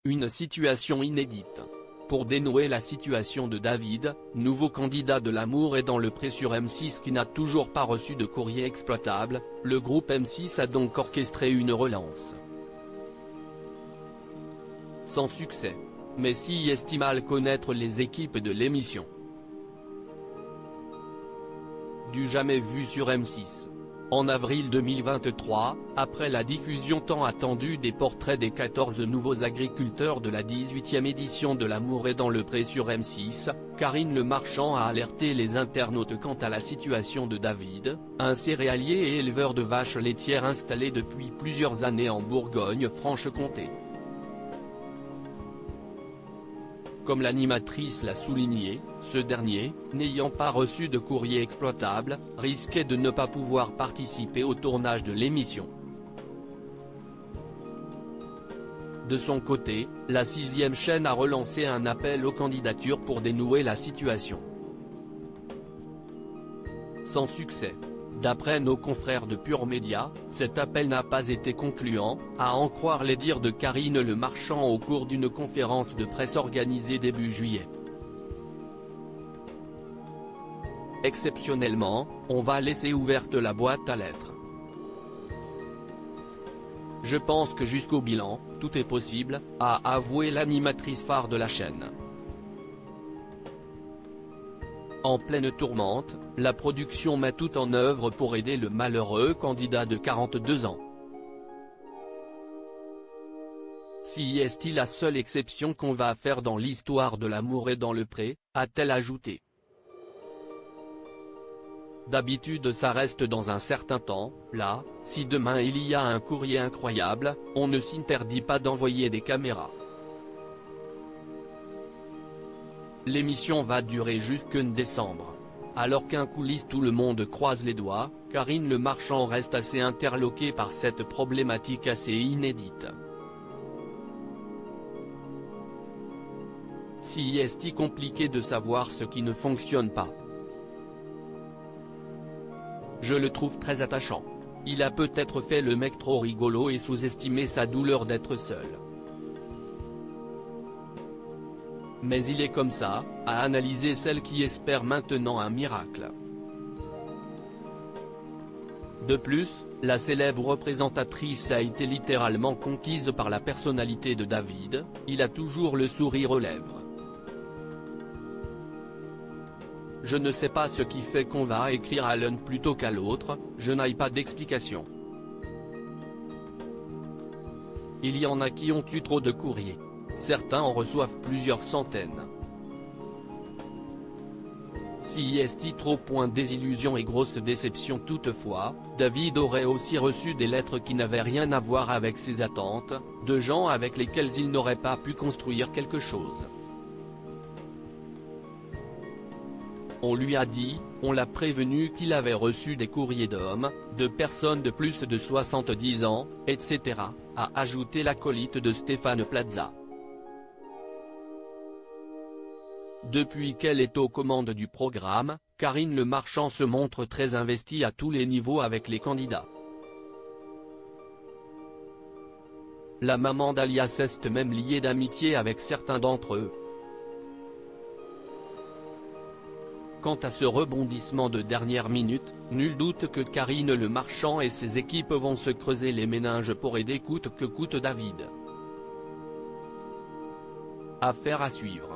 Une situation inédite. Pour dénouer la situation de David, nouveau candidat de l'Amour est dans le pré sur M6 qui n'a toujours pas reçu de courrier exploitable, le groupe M6 a donc orchestré une relance. Sans succès. Messi estime mal connaître les équipes de l'émission. Du jamais vu sur M6. En avril 2023, après la diffusion tant attendue des portraits des 14 nouveaux agriculteurs de la 18e édition de l'Amour est dans le pré sur M6, Karine Le Marchand a alerté les internautes quant à la situation de David, un céréalier et éleveur de vaches laitières installé depuis plusieurs années en Bourgogne-Franche-Comté. Comme l'animatrice l'a souligné, ce dernier, n'ayant pas reçu de courrier exploitable, risquait de ne pas pouvoir participer au tournage de l'émission. De son côté, la 6e chaîne a relancé un appel aux candidatures pour dénouer la situation. Sans succès. D'après nos confrères de Pure Média, cet appel n'a pas été concluant, à en croire les dires de Karine Le Marchand au cours d'une conférence de presse organisée début juillet. Exceptionnellement, on va laisser ouverte la boîte à lettres. Je pense que jusqu'au bilan, tout est possible, a avoué l'animatrice phare de la chaîne. En pleine tourmente, la production met tout en œuvre pour aider le malheureux candidat de 42 ans. Si est-il la seule exception qu'on va faire dans l'histoire de l'Amour est dans le pré, a-t-elle ajouté. D'habitude ça reste dans un certain temps, là, si demain il y a un courrier incroyable, on ne s'interdit pas d'envoyer des caméras. L'émission va durer jusqu'en décembre. Alors qu'en coulisses tout le monde croise les doigts, Karine Le Marchand reste assez interloquée par cette problématique assez inédite. Si est-il compliqué de savoir ce qui ne fonctionne pas. Je le trouve très attachant. Il a peut-être fait le mec trop rigolo et sous-estimé sa douleur d'être seul. Mais il est comme ça, à analyser celle qui espère maintenant un miracle. De plus, la célèbre présentatrice a été littéralement conquise par la personnalité de David, il a toujours le sourire aux lèvres. Je ne sais pas ce qui fait qu'on va écrire à l'un plutôt qu'à l'autre, je n'ai pas d'explication. Il y en a qui ont eu trop de courriers. Certains en reçoivent plusieurs centaines. Si est trop désillusion et grosse déception toutefois, David aurait aussi reçu des lettres qui n'avaient rien à voir avec ses attentes, de gens avec lesquels il n'aurait pas pu construire quelque chose. On lui a dit, on l'a prévenu qu'il avait reçu des courriers d'hommes, de personnes de plus de 70 ans, etc., a ajouté l'acolyte de Stéphane Plaza. Depuis qu'elle est aux commandes du programme, Karine Le Marchand se montre très investie à tous les niveaux avec les candidats. La maman d'Alias est même liée d'amitié avec certains d'entre eux. Quant à ce rebondissement de dernière minute, nul doute que Karine Le Marchand et ses équipes vont se creuser les méninges pour aider coûte que coûte David. Affaire à suivre.